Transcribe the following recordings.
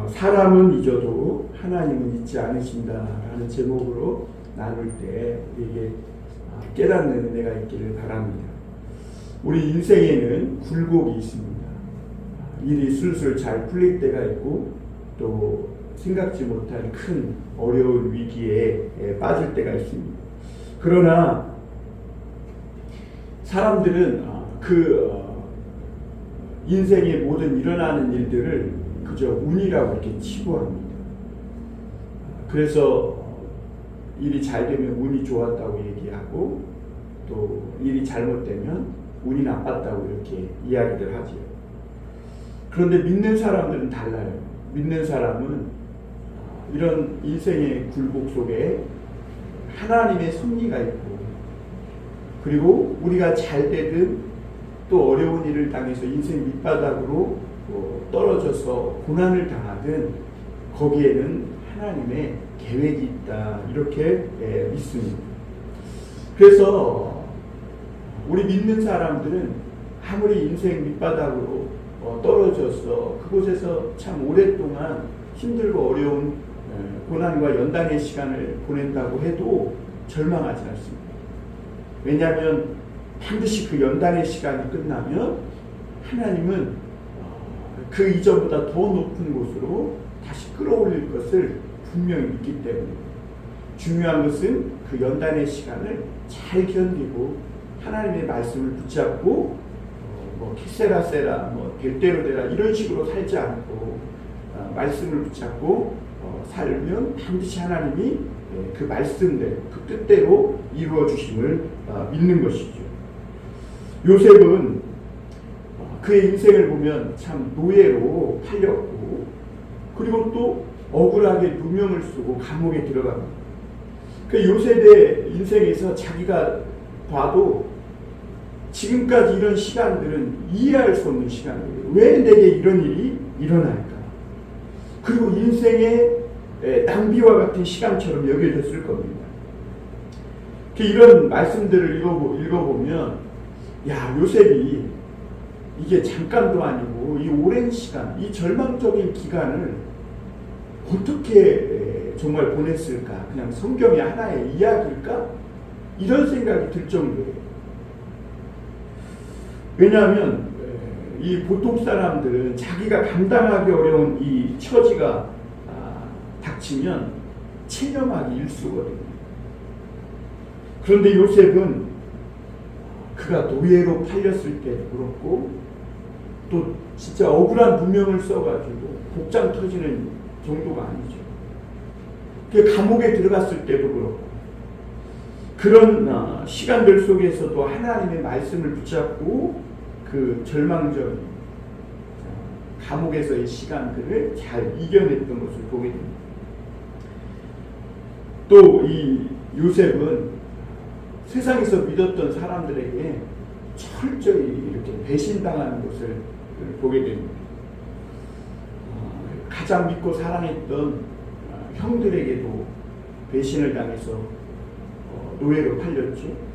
사람은 잊어도 하나님은 잊지 않으신다라는 제목으로 나눌 때 우리에게 깨닫는 은혜가 있기를 바랍니다. 우리 인생에는 굴곡이 있습니다. 일이 술술 잘 풀릴 때가 있고 또 생각지 못한 큰 어려운 위기에 빠질 때가 있습니다. 그러나 사람들은 인생의 모든 일어나는 일들을 그저 운이라고 이렇게 치부합니다. 그래서 일이 잘 되면 운이 좋았다고 얘기하고 또 일이 잘못되면 운이 나빴다고 이렇게 이야기를 하죠. 그런데 믿는 사람들은 달라요. 믿는 사람은 이런 인생의 굴곡 속에 하나님의 섭리가 있고 그리고 우리가 잘 되든 또 어려운 일을 당해서 인생 밑바닥으로 떨어져서 고난을 당하든 거기에는 하나님의 계획이 있다 이렇게 믿습니다. 그래서 우리 믿는 사람들은 아무리 인생 밑바닥으로 떨어져서 그곳에서 참 오랫동안 힘들고 어려운 고난과 연단의 시간을 보낸다고 해도 절망하지 않습니다. 왜냐하면 반드시 그 연단의 시간이 끝나면 하나님은 그 이전보다 더 높은 곳으로 다시 끌어올릴 것을 분명히 믿기 때문에 중요한 것은 그 연단의 시간을 잘 견디고 하나님의 말씀을 붙잡고 키세라세라 될 대로 되라 이런 식으로 살지 않고 말씀을 붙잡고 살면 반드시 하나님이 그 말씀대로 그 뜻대로 이루어 주심을 믿는 것이죠. 요셉은 그의 인생을 보면 참 노예로 팔렸고 그리고 또 억울하게 누명을 쓰고 감옥에 들어갑니다. 그 요셉의 인생에서 자기가 봐도 지금까지 이런 시간들은 이해할 수 없는 시간이에요. 왜 내게 이런 일이 일어날까? 그리고 인생의 낭비와 같은 시간처럼 여겨졌을 겁니다. 이런 말씀들을 읽어보면 야 요셉이 이게 잠깐도 아니고 이 오랜 시간, 이 절망적인 기간을 어떻게 정말 보냈을까? 그냥 성경의 하나의 이야기일까? 이런 생각이 들 정도예요. 왜냐하면 이 보통 사람들은 자기가 감당하기 어려운 이 처지가 닥치면 체념하기 일쑤거든요. 그런데 요셉은 그가 노예로 팔렸을 때도 그렇고 또 진짜 억울한 누명을 써가지고 복장 터지는 정도가 아니죠. 그 감옥에 들어갔을 때도 그렇고 그런 시간들 속에서도 하나님의 말씀을 붙잡고 그 절망적인 감옥에서의 시간들을 잘 이겨냈던 것을 보게 됩니다. 또 이 요셉은 세상에서 믿었던 사람들에게 철저히 이렇게 배신당하는 것을 보게 됩니다. 가장 믿고 사랑했던 형들에게도 배신을 당해서 노예로 팔렸죠.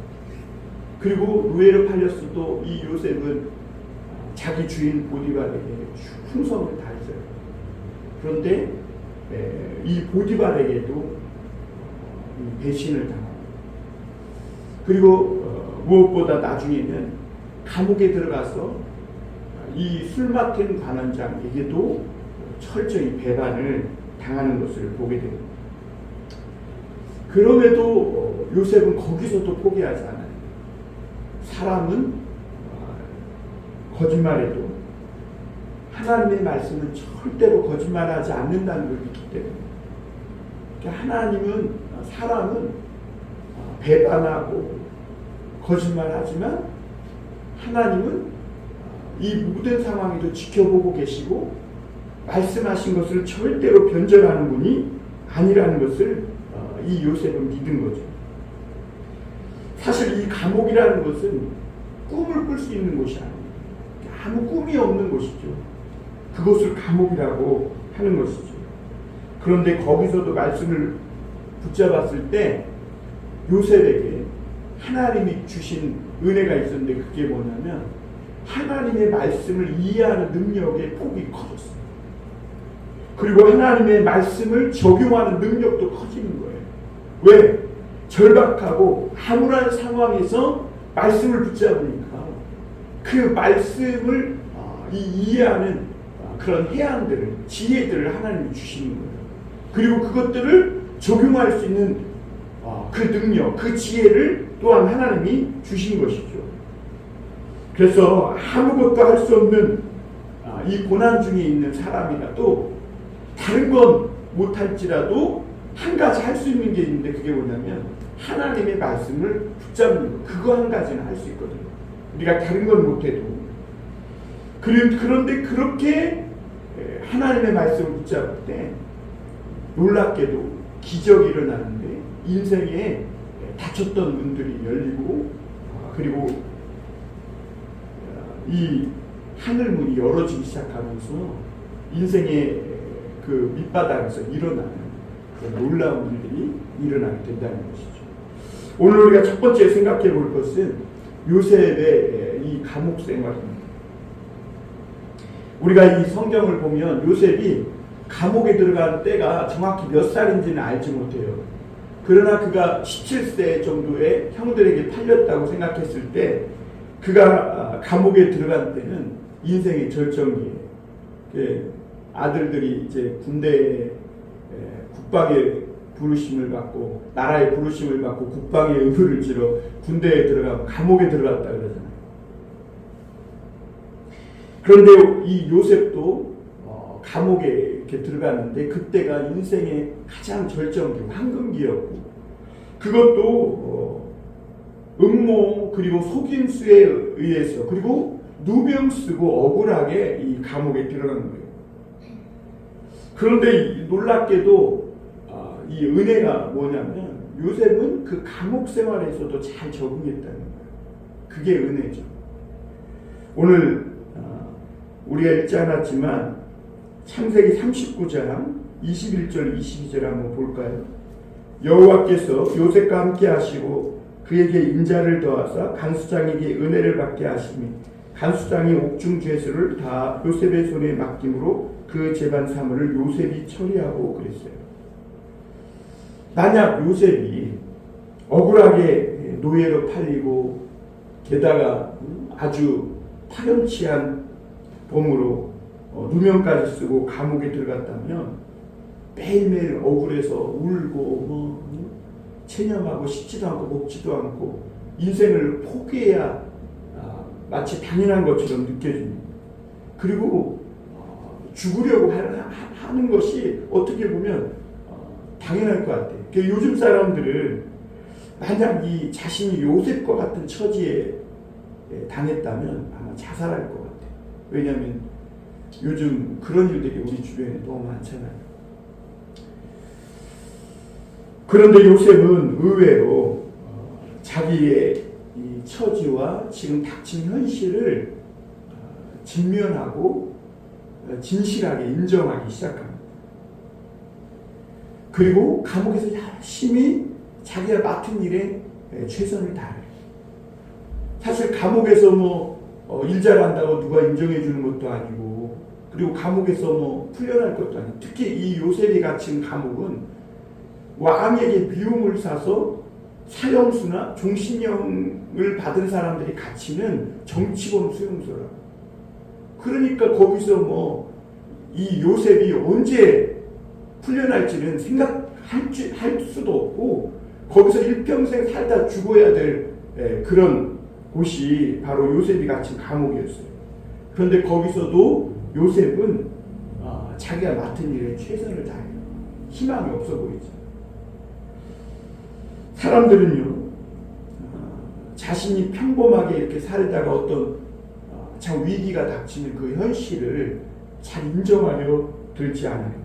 그리고 노예로 팔렸어도 이 요셉은 자기 주인 보디발에게 충성을 다했어요. 그런데 이 보디발에게도 배신을 당합니다. 그리고 무엇보다 나중에는 감옥에 들어가서 이 술 맡은 관원장에게도 철저히 배반을 당하는 것을 보게 됩니다. 그럼에도 요셉은 거기서도 포기하지 않아요. 사람은 거짓말해도 하나님의 말씀은 절대로 거짓말하지 않는다는 걸 믿기 때문에 그러니까 하나님은 사람은 배반하고 거짓말하지만 하나님은 이 모든 상황에도 지켜보고 계시고 말씀하신 것을 절대로 변절하는 분이 아니라는 것을 이 요셉은 믿은 거죠. 사실 이 감옥이라는 것은 꿈을 꿀 수 있는 곳이 아니에요. 아무 꿈이 없는 곳이죠. 그것을 감옥이라고 하는 것이죠. 그런데 거기서도 말씀을 붙잡았을 때 요셉에게 하나님이 주신 은혜가 있었는데 그게 뭐냐면 하나님의 말씀을 이해하는 능력의 폭이 커졌어요. 그리고 하나님의 말씀을 적용하는 능력도 커지는 거예요. 왜? 절박하고 암울한 상황에서 말씀을 붙잡으니까 그 말씀을 이해하는 그런 해안들을, 지혜들을 하나님이 주시는 거예요. 그리고 그것들을 적용할 수 있는 그 능력, 그 지혜를 또한 하나님이 주신 것이죠. 그래서 아무것도 할 수 없는 이 고난 중에 있는 사람이라도 다른 건 못할지라도 한 가지 할 수 있는 게 있는데, 그게 뭐냐면 하나님의 말씀을 붙잡는 것. 그거 한 가지는 할 수 있거든요. 우리가 다른 건 못해도. 그런데 그렇게 하나님의 말씀을 붙잡을 때 놀랍게도 기적이 일어나는데 인생에 닫혔던 문들이 열리고, 그리고 이 하늘문이 열어지기 시작하면서 인생의 그 밑바닥에서 일어나는 그런 놀라운 일들이 일어나게 된다는 것이죠. 오늘 우리가 첫 번째 생각해 볼 것은 요셉의 이 감옥 생활입니다. 우리가 이 성경을 보면 요셉이 감옥에 들어간 때가 정확히 몇 살인지는 알지 못해요. 그러나 그가 17세 정도의 형들에게 팔렸다고 생각했을 때, 그가 감옥에 들어간 때는 인생의 절정기에 아들들이 이제 군대에 국방의 부르심을 받고, 나라의 부르심을 받고 국방의 의무를 지러 군대에 들어가고 감옥에 들어갔다 그러잖아요. 그런데 이 요셉도 감옥에 이렇게 들어갔는데 그때가 인생의 가장 절정기, 황금기였고, 그것도 음모 그리고 속임수에 의해서, 그리고 누명 쓰고 억울하게 이 감옥에 들어간 거예요. 그런데 놀랍게도 이 은혜가 뭐냐면 요셉은 그 감옥 생활에서도 잘 적응했다는 거예요. 그게 은혜죠. 오늘 우리가 읽지 않았지만 창세기 39장 21절 22절 한번 볼까요? 여호와께서 요셉과 함께 하시고 그에게 인자를 더하사 간수장에게 은혜를 받게 하시니 간수장이 옥중 죄수를 다 요셉의 손에 맡김으로 그 재반 사물을 요셉이 처리하고 그랬어요. 만약 요셉이 억울하게 노예로 팔리고 게다가 아주 파렴치한 범으로 누명까지 쓰고 감옥에 들어갔다면 매일매일 억울해서 울고 체념하고 싶지도 않고 먹지도 않고 인생을 포기해야 마치 당연한 것처럼 느껴집니다. 그리고 죽으려고 하는 것이 어떻게 보면 당연할 것 같아요. 요즘 사람들은 만약 이 자신이 요셉과 같은 처지에 당했다면 아마 자살할 것 같아요. 왜냐하면 요즘 그런 일들이 우리 주변에 너무 많잖아요. 그런데 요셉은 의외로 자기의 이 처지와 지금 닥친 현실을 직면하고 진실하게 인정하기 시작합니다. 그리고 감옥에서 열심히 자기가 맡은 일에 최선을 다해요. 사실 감옥에서 일 잘한다고 누가 인정해 주는 것도 아니고, 그리고 감옥에서 풀려날 것도 아니고, 특히 이 요셉이 갇힌 감옥은 왕에게 미움을 사서 사형수나 종신형을 받은 사람들이 갇히는 정치범 수용소라고. 그러니까 거기서 이 요셉이 언제 풀려날지는 생각할 수도 없고, 거기서 일평생 살다 죽어야 될 그런 곳이 바로 요셉이 갇힌 감옥이었어요. 그런데 거기서도 요셉은 자기가 맡은 일에 최선을 다해요. 희망이 없어 보이죠. 사람들은요, 자신이 평범하게 이렇게 살다가 어떤 참 위기가 닥치는 그 현실을 잘 인정하려 들지 않아요.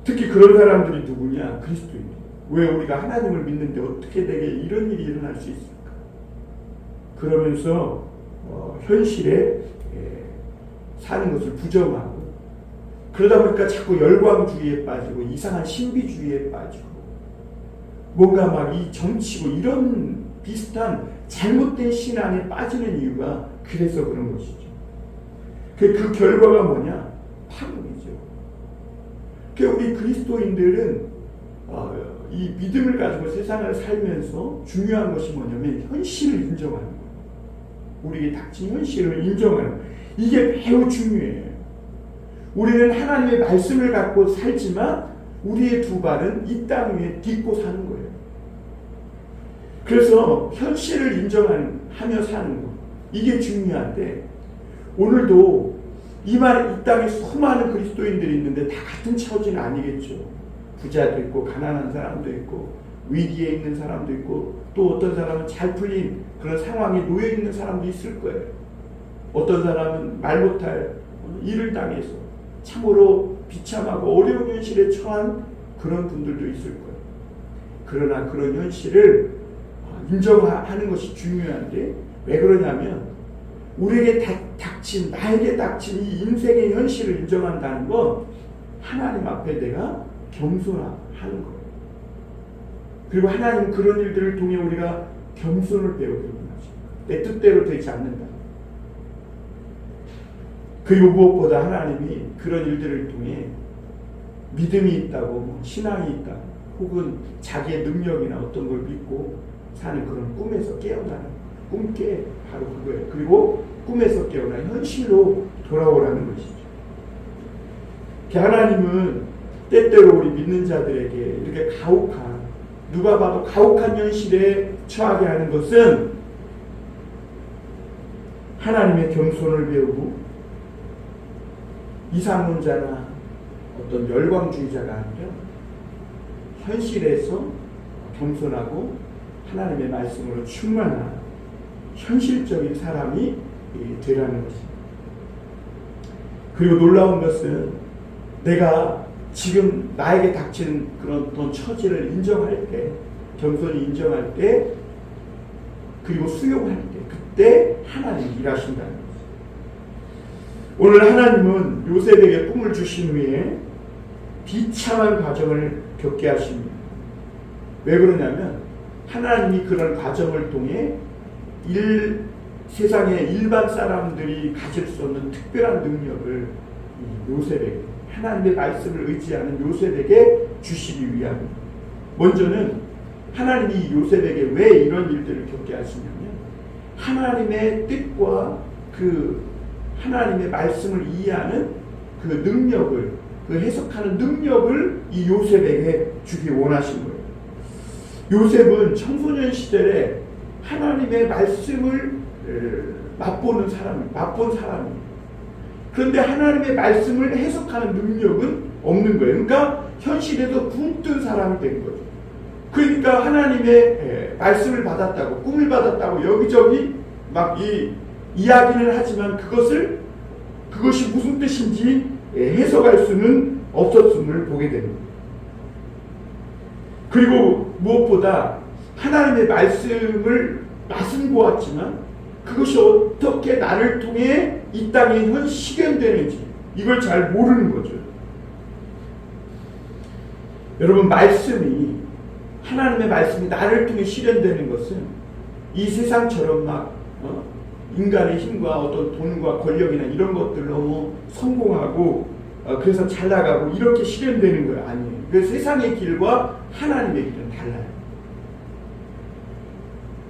특히 그런 사람들이 누구냐? 그리스도인. 왜 우리가 하나님을 믿는데 어떻게 내게 이런 일이 일어날 수 있을까? 그러면서 현실에 사는 것을 부정하고, 그러다 보니까 자꾸 열광주의에 빠지고 이상한 신비주의에 빠지고, 뭔가 막 이 정치고 이런 비슷한 잘못된 신앙에 빠지는 이유가 그래서 그런 것이죠. 그 결과가 뭐냐? 파국이죠. 우리 그리스도인들은 이 믿음을 가지고 세상을 살면서 중요한 것이 뭐냐면 현실을 인정하는 거예요. 우리에게 닥친 현실을 인정하는 거예요. 이게 매우 중요해요. 우리는 하나님의 말씀을 갖고 살지만 우리의 두 발은 이 땅 위에 딛고 사는 거예요. 그래서 현실을 인정하며 사는 것, 이게 중요한데, 오늘도 이 땅에 수많은 그리스도인들이 있는데 다 같은 처지는 아니겠죠. 부자도 있고 가난한 사람도 있고 위기에 있는 사람도 있고, 또 어떤 사람은 잘 풀린 그런 상황에 놓여 있는 사람도 있을 거예요. 어떤 사람은 말 못할 일을 당해서 참으로 비참하고 어려운 현실에 처한 그런 분들도 있을 거예요. 그러나 그런 현실을 인정하는 것이 중요한데, 왜 그러냐면 우리에게 나에게 닥친 이 인생의 현실을 인정한다는 건 하나님 앞에 내가 겸손하는 거예요. 그리고 하나님 그런 일들을 통해 우리가 겸손을 배우게 합니다. 내 뜻대로 되지 않는다. 그리고 무엇보다 하나님이 그런 일들을 통해 믿음이 있다고, 신앙이 있다, 혹은 자기의 능력이나 어떤 걸 믿고 사는 그런 꿈에서 깨어나는, 꿈깨 바로 그거예요. 그리고 꿈에서 깨어나 현실로 돌아오라는 것이죠. 하나님은 때때로 우리 믿는 자들에게 이렇게 가혹한, 누가 봐도 가혹한 현실에 처하게 하는 것은 하나님의 겸손을 배우고 이상론자나 어떤 열광주의자가 아니라 현실에서 겸손하고 하나님의 말씀으로 충만한 현실적인 사람이 되라는 것입니다. 그리고 놀라운 것은 내가 지금 나에게 닥치는 그런 어떤 처지를 인정할 때, 겸손히 인정할 때, 그리고 수용할 때, 그때 하나님이 일하신다는 것입니다. 오늘 하나님은 요셉에게 꿈을 주신 후에 비참한 과정을 겪게 하십니다. 왜 그러냐면 하나님이 그런 과정을 통해 세상의 일반 사람들이 가질 수 없는 특별한 능력을 요셉에게, 하나님의 말씀을 의지하는 요셉에게 주시기 위함입니다. 먼저는 하나님이 요셉에게 왜 이런 일들을 겪게 하시냐면 하나님의 뜻과 그 하나님의 말씀을 이해하는 그 능력을, 그 해석하는 능력을 이 요셉에게 주기 원하신 거예요. 요셉은 청소년 시절에 하나님의 말씀을 맛본 사람이에요. 그런데 하나님의 말씀을 해석하는 능력은 없는 거예요. 그러니까 현실에서 붕 뜬 사람이 된 거죠. 그러니까 하나님의 말씀을 받았다고, 꿈을 받았다고 여기저기 막 이야기를 하지만 그것이 무슨 뜻인지 해석할 수는 없었음을 보게 됩니다. 그리고 무엇보다 하나님의 말씀을 맛은 보았지만 그것이 어떻게 나를 통해 이 땅에 실현되는지 이걸 잘 모르는 거죠. 여러분, 하나님의 말씀이 나를 통해 실현되는 것은 이 세상처럼 막 인간의 힘과 어떤 돈과 권력이나 이런 것들 너무 성공하고 그래서 잘 나가고 이렇게 실현되는 거예요. 아니에요. 그 세상의 길과 하나님의 길은 달라요.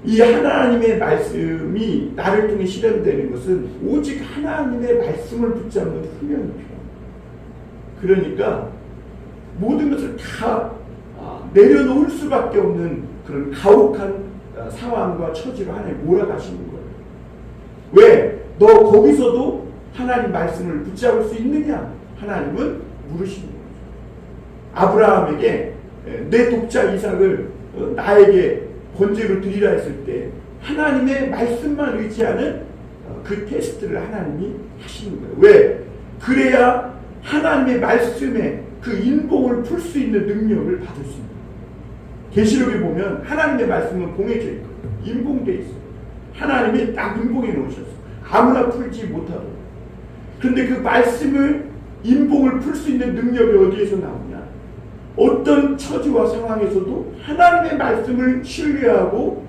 이 하나님의 말씀이 나를 통해 실현되는 것은 오직 하나님의 말씀을 붙잡는 훈련이 필요합니다. 그러니까 모든 것을 다 내려놓을 수밖에 없는 그런 가혹한 상황과 처지로 하나님 몰아가시는 거예요. 왜? 너 거기서도 하나님 말씀을 붙잡을 수 있느냐? 하나님은 물으시는 거죠. 아브라함에게 내 독자 이삭을 나에게 번제로 드리라 했을 때 하나님의 말씀만 의지하는 그 테스트를 하나님이 하시는 거예요. 왜? 그래야 하나님의 말씀에 그 인봉을 풀 수 있는 능력을 받을 수 있는 거예요. 계시록에 보면 하나님의 말씀은 봉해져 있고 인봉되어 있어요. 하나님이 딱 인봉해 놓으셨어요. 아무나 풀지 못하도록. 그런데 그 말씀을, 인봉을 풀 수 있는 능력이 어디에서 나오냐? 어떤 처지와 상황에서도 하나님의 말씀을 신뢰하고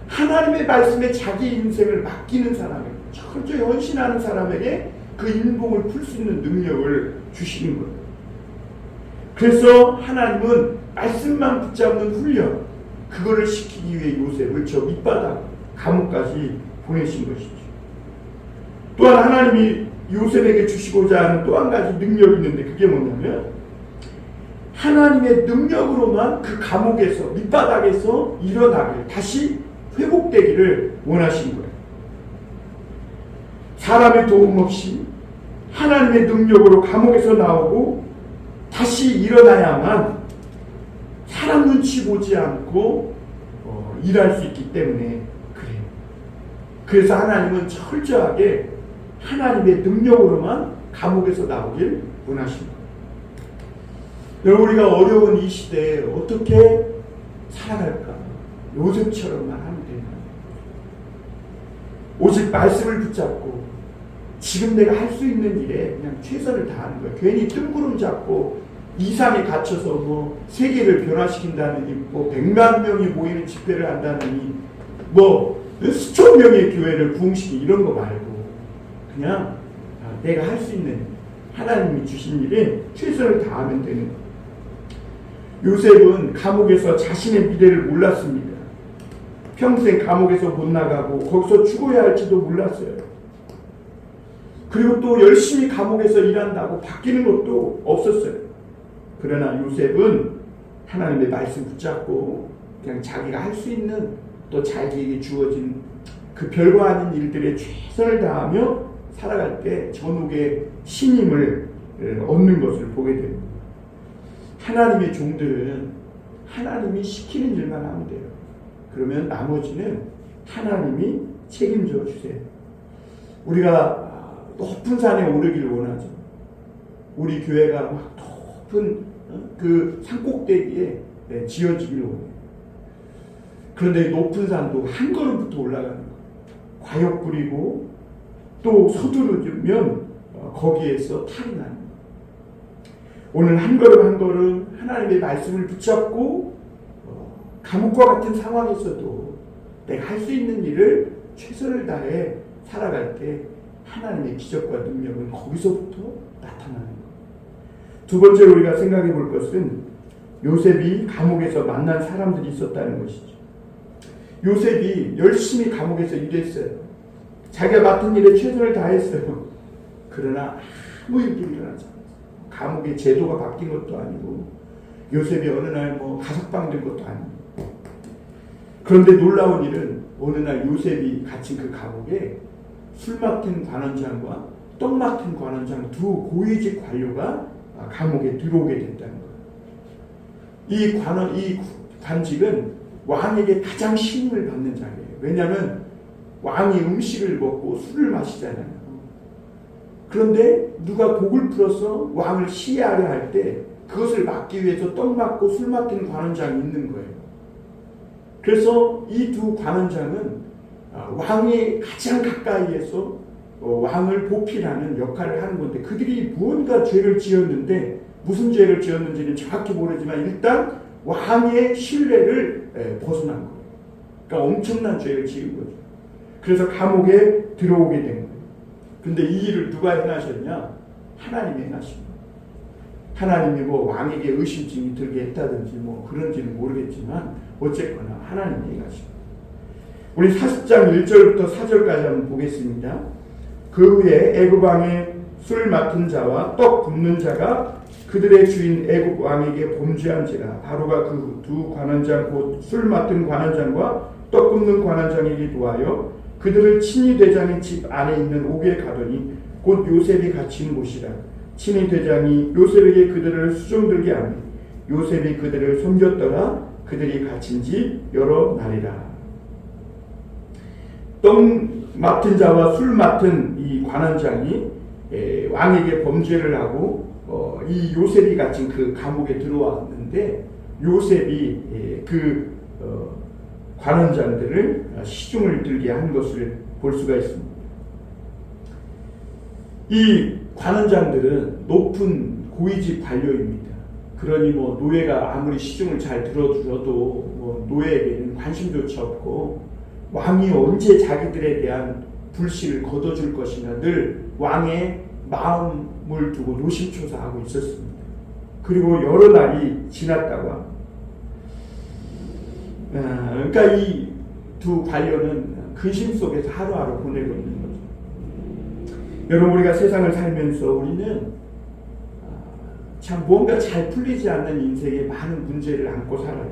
하나님의 말씀에 자기 인생을 맡기는 사람에게, 철저히 헌신하는 사람에게 그 인봉을 풀 수 있는 능력을 주시는 거예요. 그래서 하나님은 말씀만 붙잡는 훈련, 그거를 시키기 위해 요셉을 저 밑바닥 감옥까지 보내신 것이죠. 또한 하나님이 요셉에게 주시고자 하는 또 한 가지 능력이 있는데, 그게 뭐냐면 하나님의 능력으로만 그 감옥에서, 밑바닥에서 일어나길, 다시 회복되기를 원하신 거예요. 사람의 도움 없이 하나님의 능력으로 감옥에서 나오고 다시 일어나야만 사람 눈치 보지 않고 일할 수 있기 때문에 그래요. 그래서 하나님은 철저하게 하나님의 능력으로만 감옥에서 나오길 원하십니다. 여러분, 우리가 어려운 이 시대에 어떻게 살아갈까? 요셉처럼만 하면 되나? 오직 말씀을 붙잡고 지금 내가 할 수 있는 일에 그냥 최선을 다하는 거예요. 괜히 뜬구름 잡고 이상에 갇혀서 뭐 세계를 변화시킨다느니, 뭐 100만 명이 모이는 집회를 한다느니, 뭐 수천 명의 교회를 부흥시키기, 이런 거 말고 그냥 내가 할 수 있는 하나님이 주신 일에 최선을 다하면 되는 거예요. 요셉은 감옥에서 자신의 미래를 몰랐습니다. 평생 감옥에서 못 나가고 거기서 죽어야 할지도 몰랐어요. 그리고 또 열심히 감옥에서 일한다고 바뀌는 것도 없었어요. 그러나 요셉은 하나님의 말씀 붙잡고 그냥 자기가 할 수 있는, 또 자기에게 주어진 그 별거 아닌 일들에 최선을 다하며 살아갈 때 전옥의 신임을 얻는 것을 보게 됩니다. 하나님의 종들은 하나님이 시키는 일만 하면 돼요. 그러면 나머지는 하나님이 책임져 주세요. 우리가 높은 산에 오르기를 원하죠. 우리 교회가 막 높은 그 산꼭대기에 지어지기를 원해요. 그런데 높은 산도 한 걸음부터 올라가는 거예요. 과욕 부리고 또 서두르면 거기에서 탈이 나는 거예요. 오늘 한 걸음 한 걸음 하나님의 말씀을 붙잡고 감옥과 같은 상황에서도 내가 할 수 있는 일을 최선을 다해 살아갈 때 하나님의 기적과 능력은 거기서부터 나타나는 거예요. 두 번째로 우리가 생각해 볼 것은 요셉이 감옥에서 만난 사람들이 있었다는 것이죠. 요셉이 열심히 감옥에서 일했어요. 자기가 맡은 일에 최선을 다했어요. 그러나 아무 일도 일어나지 않았어요. 감옥의 제도가 바뀐 것도 아니고 요셉이 어느 날 뭐 가석방 된 것도 아니고. 그런데 놀라운 일은 어느 날 요셉이 갇힌 그 감옥에 술 맡은 관원장과 떡 맡은 관원장 두 고위직 관료가 감옥에 들어오게 됐다는 거예요. 이 관직은 왕에게 가장 신임을 받는 자리예요. 왜냐하면 왕이 음식을 먹고 술을 마시잖아요. 그런데 누가 곡을 풀어서 왕을 시해하려 할 때 그것을 막기 위해서 떡 맡고 술 맡은 관원장이 있는 거예요. 그래서 이 두 관원장은 왕의 가장 가까이에서 왕을 보필하는 역할을 하는 건데, 그들이 무언가 죄를 지었는데 무슨 죄를 지었는지는 정확히 모르지만 일단 왕의 신뢰를 벗어난 거예요. 그러니까 엄청난 죄를 지은 거죠. 그래서 감옥에 들어오게 된 거예요. 근데 이 일을 누가 행하셨냐? 하나님이 행하십니다. 하나님이 뭐 왕에게 의심증이 들게 했다든지 뭐 그런지는 모르겠지만 어쨌거나 하나님이 행하십니다. 우리 40장 1절부터 4절까지 한번 보겠습니다. 그 후에 애굽 왕의 술 맡은 자와 떡 굽는 자가 그들의 주인 애굽 왕에게 범죄한지라. 바로가 그 두 관원장 곧 술 맡은 관원장과 떡 굽는 관원장에게 도하여 그들을 친위 대장의 집 안에 있는 옥에 가더니 곧 요셉이 갇힌 곳이라. 친위 대장이 요셉에게 그들을 수종들게 하니 요셉이 그들을 섬겼더라. 그들이 갇힌 지 여러 날이라. 떡 맡은 자와 술 맡은 이 관원장이 왕에게 범죄를 하고 이 요셉이 갇힌 그 감옥에 들어왔는데, 요셉이 그 관원장들을 시중을 들게 한 것을 볼 수가 있습니다. 이 관원장들은 높은 고위직 관료입니다. 그러니 뭐 노예가 아무리 시중을 잘 들어주어도 뭐 노예에게는 관심조차 없고, 왕이 언제 자기들에 대한 불씨를 걷어줄 것이냐 늘 왕의 마음을 두고 노심초사하고 있었습니다. 그리고 여러 날이 지났다고 합니다. 그러니까 이 두 관료는 근심 속에서 하루하루 보내고 있는 거죠. 여러분, 우리가 세상을 살면서 우리는 참 뭔가 잘 풀리지 않는 인생에 많은 문제를 안고 살아요.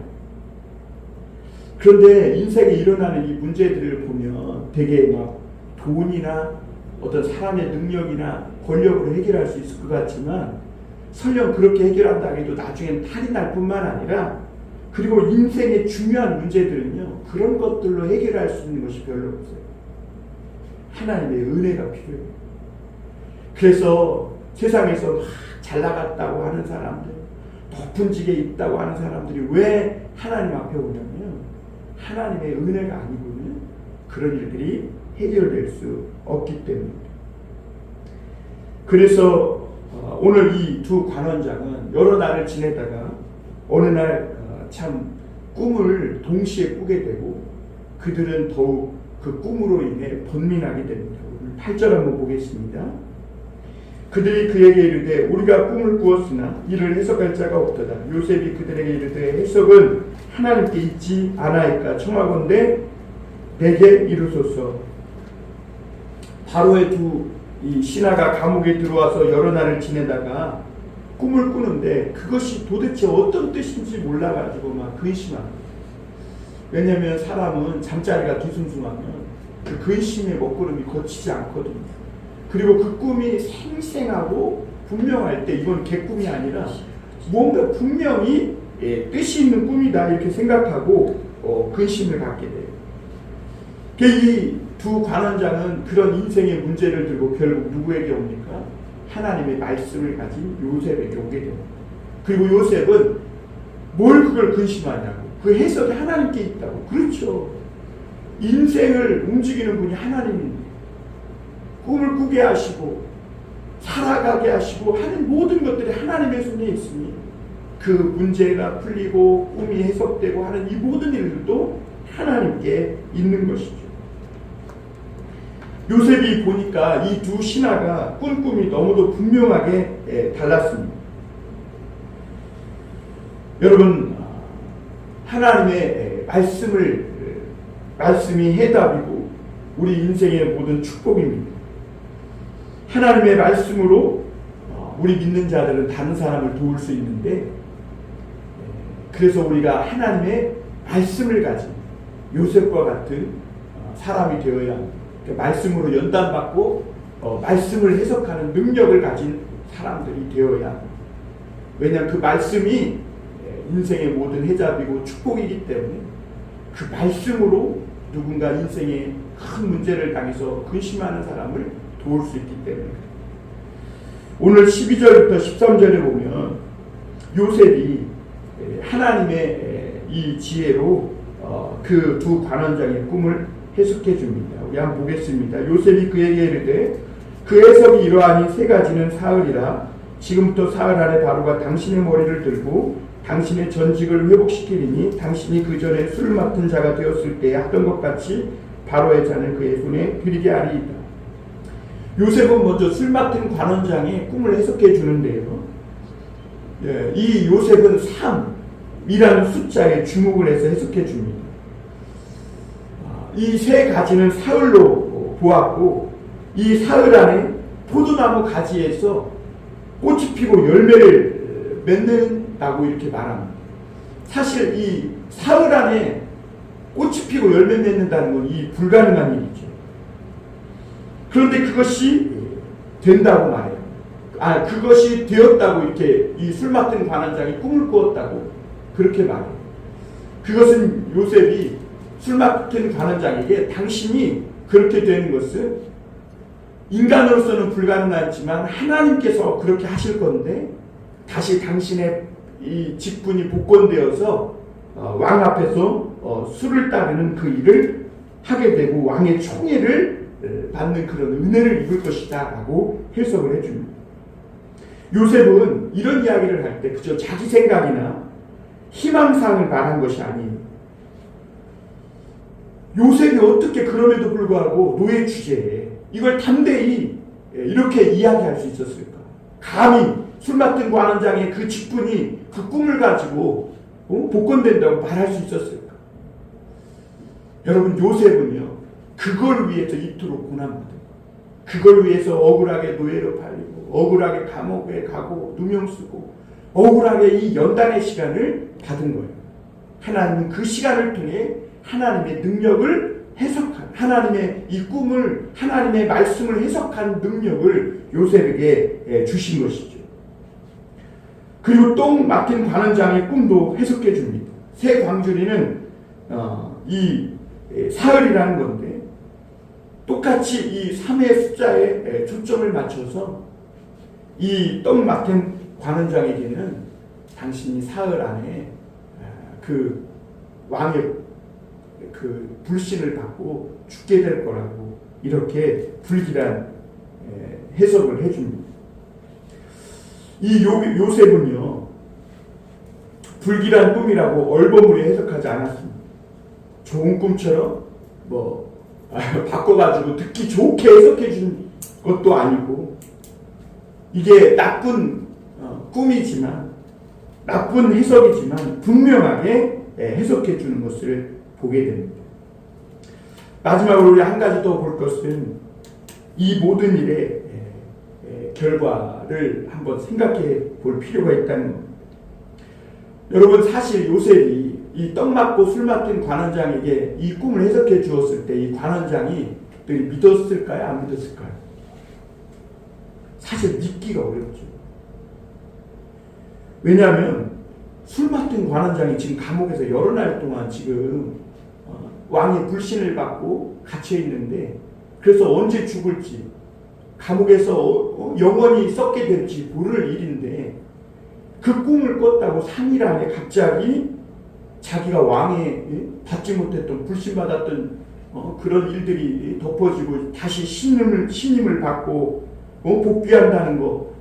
그런데 인생에 일어나는 이 문제들을 보면 되게 막 돈이나 어떤 사람의 능력이나 권력으로 해결할 수 있을 것 같지만, 설령 그렇게 해결한다 해도 나중엔 탈이 날 뿐만 아니라, 그리고 인생의 중요한 문제들은요, 그런 것들로 해결할 수 있는 것이 별로 없어요. 하나님의 은혜가 필요해요. 그래서 세상에서 막 잘 나갔다고 하는 사람들, 높은 직에 있다고 하는 사람들이 왜 하나님 앞에 오냐면, 하나님의 은혜가 아니고는 그런 일들이 해결될 수 없기 때문입니다. 그래서 오늘 이 두 관원장은 여러 날을 지내다가 어느 날 참 꿈을 동시에 꾸게 되고, 그들은 더욱 그 꿈으로 인해 번민하게 됩니다. 8절 한번 보겠습니다. 그들이 그에게 이르되 우리가 꿈을 꾸었으나 이를 해석할 자가 없도다. 요셉이 그들에게 이르되 해석은 하나님께 있지 않아이까 청하건대 내게 이루소서. 바로의 이 신하가 감옥에 들어와서 여러 날을 지내다가 꿈을 꾸는데 그것이 도대체 어떤 뜻인지 몰라가지고 막 근심합니다. 왜냐하면 사람은 잠자리가 뒤숭숭하면 그 근심의 먹구름이 거치지 않거든요. 그리고 그 꿈이 생생하고 분명할 때 이건 개꿈이 아니라 뭔가 분명히 뜻이 있는 꿈이다 이렇게 생각하고 근심을 갖게 돼요. 이 두 관원장은 그런 인생의 문제를 들고 결국 누구에게 옵니까? 하나님의 말씀을 가진 요셉에게 오게 됩니다. 그리고 요셉은 뭘 그걸 근심하냐고. 그 해석이 하나님께 있다고. 그렇죠. 인생을 움직이는 분이 하나님입니다. 꿈을 꾸게 하시고 살아가게 하시고 하는 모든 것들이 하나님의 손에 있으니 그 문제가 풀리고 꿈이 해석되고 하는 이 모든 일들도 하나님께 있는 것이죠. 요셉이 보니까 이 두 신하가 꾼 꿈이 너무도 분명하게 달랐습니다. 여러분, 하나님의 말씀이 해답이고 우리 인생의 모든 축복입니다. 하나님의 말씀으로 우리 믿는 자들은 다른 사람을 도울 수 있는데, 그래서 우리가 하나님의 말씀을 가진 요셉과 같은 사람이 되어야 합니다. 말씀으로 연단받고 말씀을 해석하는 능력을 가진 사람들이 되어야 합니다. 왜냐하면 그 말씀이 인생의 모든 해답이고 축복이기 때문에 그 말씀으로 누군가 인생의 큰 문제를 당해서 근심하는 사람을 도울 수 있기 때문입니다. 오늘 12절부터 13절에 보면 요셉이 하나님의 이 지혜로 그 두 관원장의 꿈을 해석해 줍니다. 우리 한번 보겠습니다. 요셉이 그에게 이르되 그 해석이 이러하니 세 가지는 사흘이라 지금부터 사흘 안에 바로가 당신의 머리를 들고 당신의 전직을 회복시키리니 당신이 그 전에 술 맡은 자가 되었을 때 하던 것 같이 바로의 잔을 그의 손에 드리게 하리이다. 요셉은 먼저 술 맡은 관원장의 꿈을 해석해 주는데요. 이 요셉은 3이라는 숫자에 주목을 해서 해석해 줍니다. 이 세 가지는 사흘로 보았고 이 사흘 안에 포도나무 가지에서 꽃이 피고 열매를 맺는다고 이렇게 말합니다. 사실 이 사흘 안에 꽃이 피고 열매 맺는다는 건 이 불가능한 일이죠. 그런데 그것이 된다고 말해요. 그것이 되었다고 이렇게 이 술 맡은 관원장이 꿈을 꾸었다고 그렇게 말해요. 그것은 요셉이 술 맡은 관원장에게 당신이 그렇게 되는 것은 인간으로서는 불가능하지만 하나님께서 그렇게 하실 건데 다시 당신의 이 직분이 복권되어서 왕 앞에서 술을 따르는 그 일을 하게 되고 왕의 총애를 받는 그런 은혜를 입을 것이다 라고 해석을 해줍니다. 요셉은 이런 이야기를 할 때 그저 자기 생각이나 희망사항을 말한 것이 아니에요. 요셉이 어떻게 그럼에도 불구하고 노예 주제에 이걸 담대히 이렇게 이야기할 수 있었을까? 감히 술 맡은 관원장의 그 직분이 그 꿈을 가지고 복권된다고 말할 수 있었을까? 여러분, 요셉은요, 그걸 위해서 이토록 고난받은, 그걸 위해서 억울하게 노예로 팔리고 억울하게 감옥에 가고 누명 쓰고 억울하게 이 연단의 시간을 받은 거예요. 하나님은 그 시간을 통해 하나님의 능력을 해석한, 하나님의 이 꿈을, 하나님의 말씀을 해석한 능력을 요셉에게 주신 것이죠. 그리고 똥 맡은 관원장의 꿈도 해석해 줍니다. 새 광주리는 이 사흘이라는 건데 똑같이 이 3의 숫자에 초점을 맞춰서 이 똥 맡은 관원장에게는 당신이 사흘 안에 그 왕의 그 불신을 받고 죽게 될 거라고 이렇게 불길한 해석을 해줍니다. 이 요셉은요, 불길한 꿈이라고 얼버무려 해석하지 않았습니다. 좋은 꿈처럼 바꿔가지고 듣기 좋게 해석해 준 것도 아니고, 이게 나쁜 꿈이지만, 나쁜 해석이지만 분명하게 해석해 주는 것을 보게 됩니다. 마지막으로 우리 한 가지 더 볼 것은 이 모든 일의 결과를 한번 생각해 볼 필요가 있다는 겁니다. 여러분, 사실 요셉이 이 떡 맞고 술 맡은 관원장에게 이 꿈을 해석해 주었을 때 이 관원장이 믿었을까요? 안 믿었을까요? 사실 믿기가 어렵죠. 왜냐하면 술 맡은 관원장이 지금 감옥에서 여러 날 동안 지금 왕의 불신을 받고 갇혀 있는데, 그래서 언제 죽을지, 감옥에서 영원히 썩게 될지 모를 일인데, 그 꿈을 꿨다고 3일 안에 갑자기 자기가 왕에 받지 못했던, 불신받았던 그런 일들이 덮어지고 다시 신임을 받고 복귀한다는 거,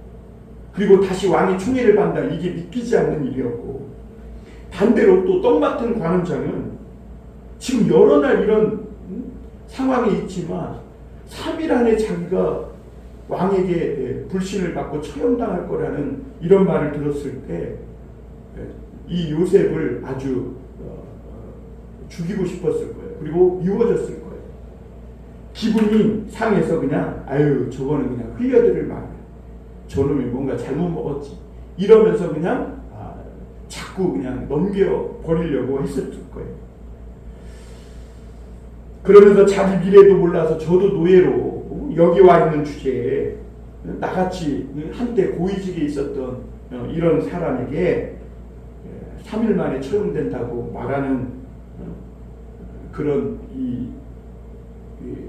그리고 다시 왕의 총애를 받는다, 이게 믿기지 않는 일이었고, 반대로 또 떡 맡은 관원장은 지금 여러 날 이런 상황에 있지만 3일 안에 자기가 왕에게 불신을 받고 처형당할 거라는 이런 말을 들었을 때 이 요셉을 아주 죽이고 싶었을 거예요. 그리고 미워졌을 거예요. 기분이 상해서 그냥 저거는 그냥 흘려들을 말이야. 저놈이 뭔가 잘못 먹었지. 이러면서 그냥 자꾸 그냥 넘겨버리려고 했었을 거예요. 그러면서 자기 미래도 몰라서 저도 노예로 여기 와 있는 주제에 나같이 한때 고위직에 있었던 이런 사람에게 3일 만에 처형된다고 말하는 그런 이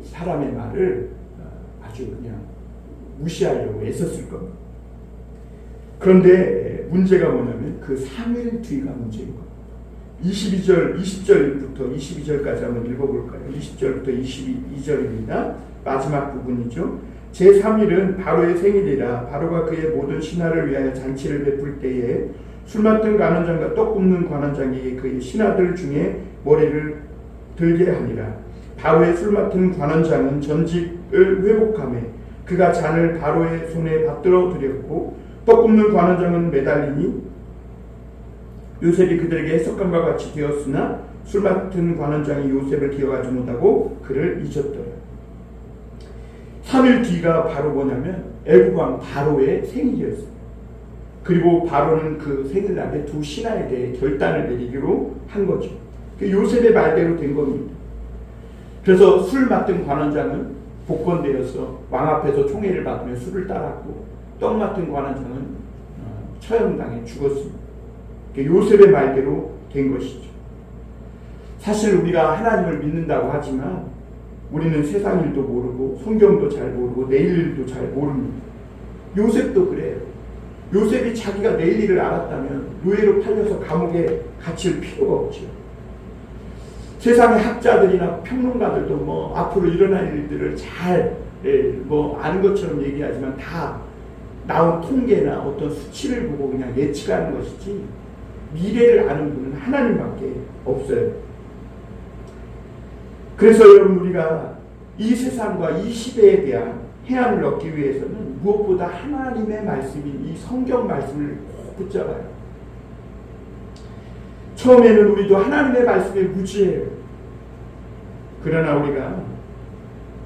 사람의 말을 아주 그냥 무시하려고 애썼을 겁니다. 그런데 문제가 뭐냐면 그 3일 뒤가 문제인 겁니다. 20절부터 22절까지 한번 읽어볼까요? 20절부터 22절입니다. 마지막 부분이죠. 제3일은 바로의 생일이라 바로가 그의 모든 신하를 위하여 잔치를 베풀 때에 술 맡은 관원장과 떡 굽는 관원장에게 그의 신하들 중에 머리를 들게 하니라. 바로의 술 맡은 관원장은 전직을 회복하며 그가 잔을 바로의 손에 받들어 드렸고, 떡 굽는 관원장은 매달리니 요셉이 그들에게 해석감과 같이 되었으나 술 맡은 관원장이 요셉을 기억하지 못하고 그를 잊었더라. 3일 뒤가 바로 뭐냐면 애국왕 바로의 생일이었어요. 그리고 바로는 그 생일날에 두 신하에 대해 결단을 내리기로 한 거죠. 요셉의 말대로 된 겁니다. 그래서 술 맡은 관원장은 복권되어서 왕 앞에서 총애를 받으며 술을 따랐고, 떡 맡은 관원장은 처형당해 죽었습니다. 요셉의 말대로 된 것이죠. 사실 우리가 하나님을 믿는다고 하지만 우리는 세상 일도 모르고 성경도 잘 모르고 내일 일도 잘 모릅니다. 요셉도 그래요. 요셉이 자기가 내일 일을 알았다면 노예로 팔려서 감옥에 갇힐 필요가 없죠. 세상의 학자들이나 평론가들도 앞으로 일어날 일들을 잘 아는 것처럼 얘기하지만 다 나온 통계나 어떤 수치를 보고 그냥 예측하는 것이지 미래를 아는 분은 하나님밖에 없어요. 그래서 여러분, 우리가 이 세상과 이 시대에 대한 해안을 얻기 위해서는 무엇보다 하나님의 말씀인 이 성경 말씀을 꼭 붙잡아요. 처음에는 우리도 하나님의 말씀에 무지해요. 그러나 우리가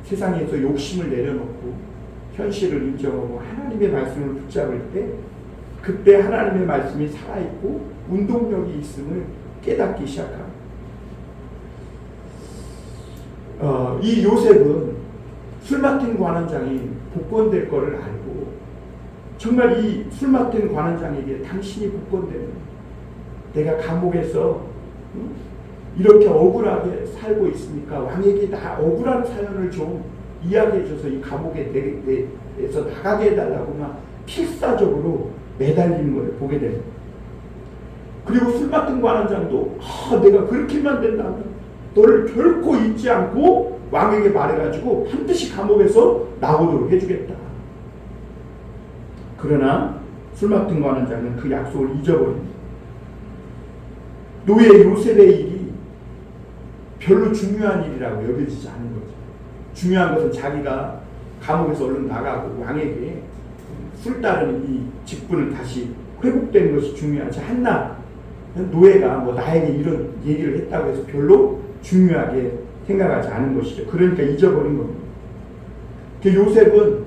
세상에서 욕심을 내려놓고 현실을 인정하고 하나님의 말씀을 붙잡을 때 그때 하나님의 말씀이 살아있고 운동력이 있음을 깨닫기 시작합니다. 이 요셉은 술 맡은 관원장이 복권될 거를 알고 정말 이 술 맡은 관원장에게 당신이 복권되면 내가 감옥에서 이렇게 억울하게 살고 있으니까 왕에게 다 억울한 사연을 좀 이야기해줘서 이 감옥에 내서 나가게 해달라고 막 필사적으로 매달리는 걸 보게 됩니다. 그리고 술 맡은 관원장도 내가 그렇게만 된다면 너를 결코 잊지 않고 왕에게 말해가지고 반드시 감옥에서 나오도록 해주겠다. 그러나 술 맡은 관원장은 그 약속을 잊어버립니다. 노예 요셉의 일이 별로 중요한 일이라고 여겨지지 않은 거죠. 중요한 것은 자기가 감옥에서 얼른 나가고 왕에게 술 따르는 이 직분을 다시 회복되는 것이 중요하지. 한나 노예가 나에게 이런 얘기를 했다고 해서 별로 중요하게 생각하지 않은 것이죠. 그러니까 잊어버린 겁니다. 요셉은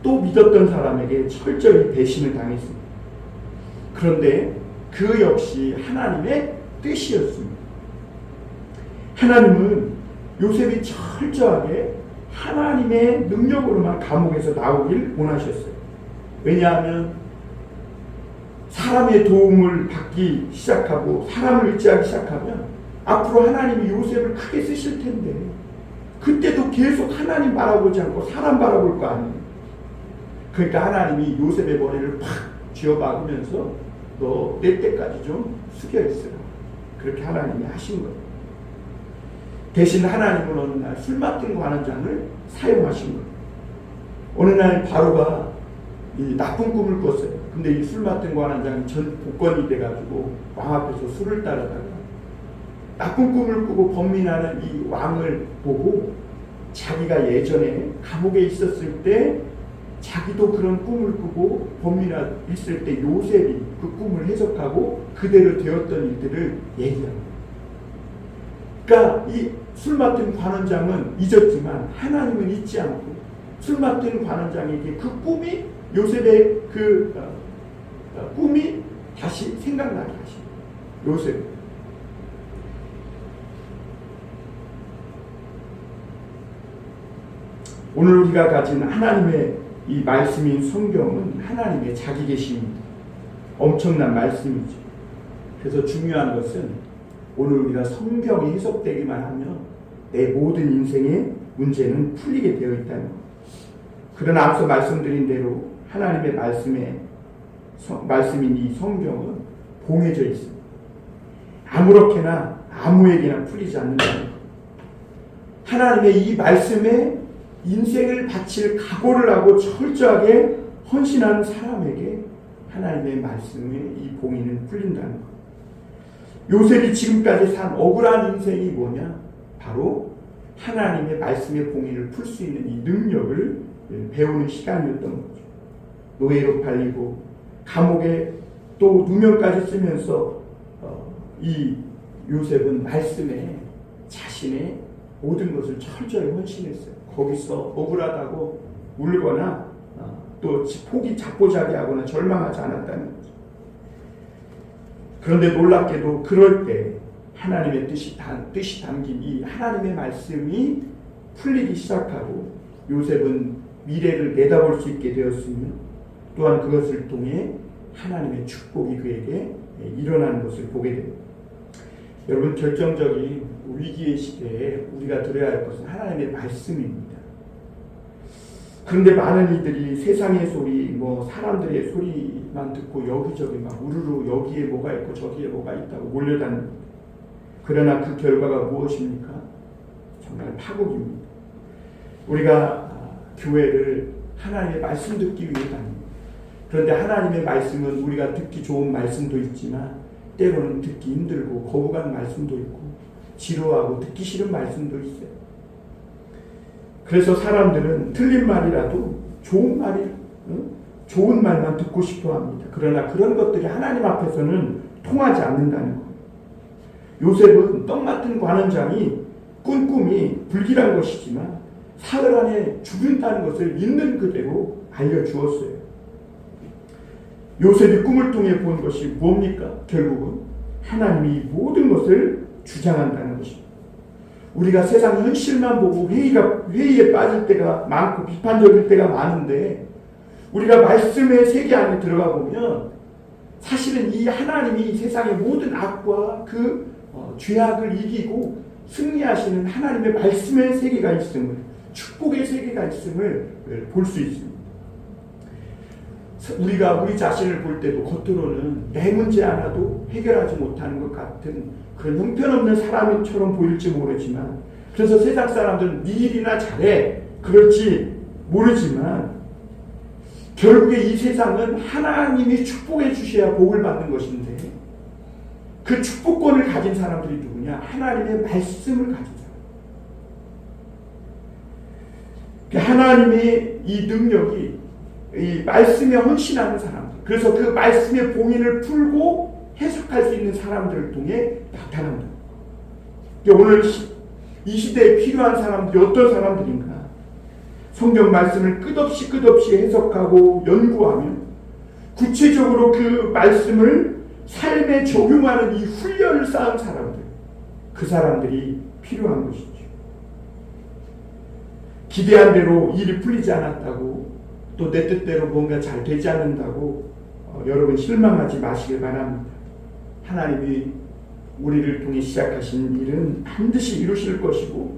또 믿었던 사람에게 철저히 배신을 당했습니다. 그런데 그 역시 하나님의 뜻이었습니다. 하나님은 요셉이 철저하게 하나님의 능력으로만 감옥에서 나오길 원하셨어요. 왜냐하면 사람의 도움을 받기 시작하고 사람을 의지하기 시작하면 앞으로 하나님이 요셉을 크게 쓰실 텐데 그때도 계속 하나님 바라보지 않고 사람 바라볼 거 아니에요. 그러니까 하나님이 요셉의 머리를 팍 쥐어박으면서 너 낼 때까지 좀 숙여 있으라. 그렇게 하나님이 하신 거예요. 대신 하나님은 어느 날 술 맡은 관원장을 사용하신 거예요. 어느 날 바로가 이 나쁜 꿈을 꿨어요. 근데 이 술 맡은 관원장이 전 복권이 돼가지고 왕 앞에서 술을 따르다가 나쁜 꿈을 꾸고 번민하는 이 왕을 보고 자기가 예전에 감옥에 있었을 때 자기도 그런 꿈을 꾸고 번민했을 때 요셉이 그 꿈을 해석하고 그대로 되었던 일들을 얘기합니다. 그러니까 이 술 맡은 관원장은 잊었지만 하나님은 잊지 않고 술 맡은 관원장에게 그 꿈이 요셉의 그 꿈이 다시 생각나게 하십니다. 요셉. 오늘 우리가 가진 하나님의 이 말씀인 성경은 하나님의 자기 계심입니다. 엄청난 말씀이죠. 그래서 중요한 것은 오늘 우리가 성경이 해석되기만 하면 내 모든 인생의 문제는 풀리게 되어 있다는 것. 그러나 앞서 말씀드린 대로 하나님의 말씀인 이 성경은 봉해져 있습니다. 아무렇게나 아무에게나 풀리지 않는다는 것. 하나님의 이 말씀에 인생을 바칠 각오를 하고 철저하게 헌신하는 사람에게 하나님의 말씀의 이 봉인은 풀린다는 것. 요셉이 지금까지 산 억울한 인생이 뭐냐? 바로 하나님의 말씀의 봉인을 풀 수 있는 이 능력을 배우는 시간이었던 거죠. 노예로 팔리고 감옥에 또 누명까지 쓰면서 이 요셉은 말씀에 자신의 모든 것을 철저히 헌신했어요. 거기서 억울하다고 울거나 또 포기 자포자기하거나 절망하지 않았다는 거죠. 그런데 놀랍게도 그럴 때 하나님의 뜻이 담긴 이 하나님의 말씀이 풀리기 시작하고 요셉은 미래를 내다볼 수 있게 되었으며 또한 그것을 통해 하나님의 축복이 그에게 일어나는 것을 보게 됩니다. 여러분, 결정적인 위기의 시대에 우리가 들어야 할 것은 하나님의 말씀입니다. 그런데 많은 이들이 세상의 소리, 사람들의 소리만 듣고 여기저기 막 우르르 여기에 뭐가 있고 저기에 뭐가 있다고 몰려다닙니다. 그러나 그 결과가 무엇입니까? 정말 파국입니다. 우리가 교회를 하나님의 말씀 듣기 위해 다닙니다. 그런데 하나님의 말씀은 우리가 듣기 좋은 말씀도 있지만 때로는 듣기 힘들고 거부감 말씀도 있고 지루하고 듣기 싫은 말씀도 있어요. 그래서 사람들은 틀린 말이라도 좋은 말이, 좋은 말만 듣고 싶어 합니다. 그러나 그런 것들이 하나님 앞에서는 통하지 않는다는 거예요. 요셉은 떡 맡은 관원장이 꾼 꿈이 불길한 것이지만 사흘 안에 죽는다는 것을 있는 그대로 알려주었어요. 요셉이 꿈을 통해 본 것이 뭡니까? 결국은 하나님이 모든 것을 주장한다는 것입니다. 우리가 세상 현실만 보고 회의에 빠질 때가 많고 비판적일 때가 많은데, 우리가 말씀의 세계 안에 들어가 보면 사실은 이 하나님이 세상의 모든 악과 그 죄악을 이기고 승리하시는 하나님의 말씀의 세계가 있음을, 축복의 세계가 있음을 볼 수 있습니다. 우리가 우리 자신을 볼 때도 겉으로는 내 문제 하나도 해결하지 못하는 것 같은 그런 형편없는 사람처럼 보일지 모르지만, 그래서 세상 사람들은 네 일이나 잘해 그럴지 모르지만, 결국에 이 세상은 하나님이 축복해 주셔야 복을 받는 것인데, 그 축복권을 가진 사람들이 누구냐? 하나님의 말씀을 가진 사람. 하나님의 이 능력이 이 말씀에 헌신하는 사람들, 그래서 그 말씀의 봉인을 풀고 해석할 수 있는 사람들을 통해 나타납니다. 오늘 이 시대에 필요한 사람들이 어떤 사람들인가? 성경 말씀을 끝없이 해석하고 연구하며 구체적으로 그 말씀을 삶에 적용하는 이 훈련을 쌓은 사람들, 그 사람들이 필요한 것이죠. 기대한 대로 일이 풀리지 않았다고, 또 내 뜻대로 뭔가 잘 되지 않는다고 여러분 실망하지 마시길 바랍니다. 하나님이 우리를 통해 시작하신 일은 반드시 이루실 것이고,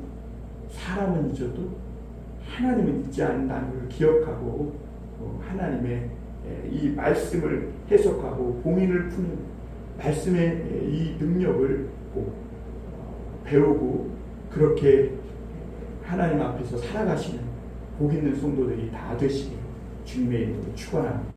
사람은 잊어도 하나님은 잊지 않는다는 걸 기억하고, 하나님의 이 말씀을 해석하고 봉인을 푸는 말씀의 이 능력을 꼭 배우고, 그렇게 하나님 앞에서 살아가시는 복 있는 성도들이 다 되시기를 주님의 이름으로 축원합니다.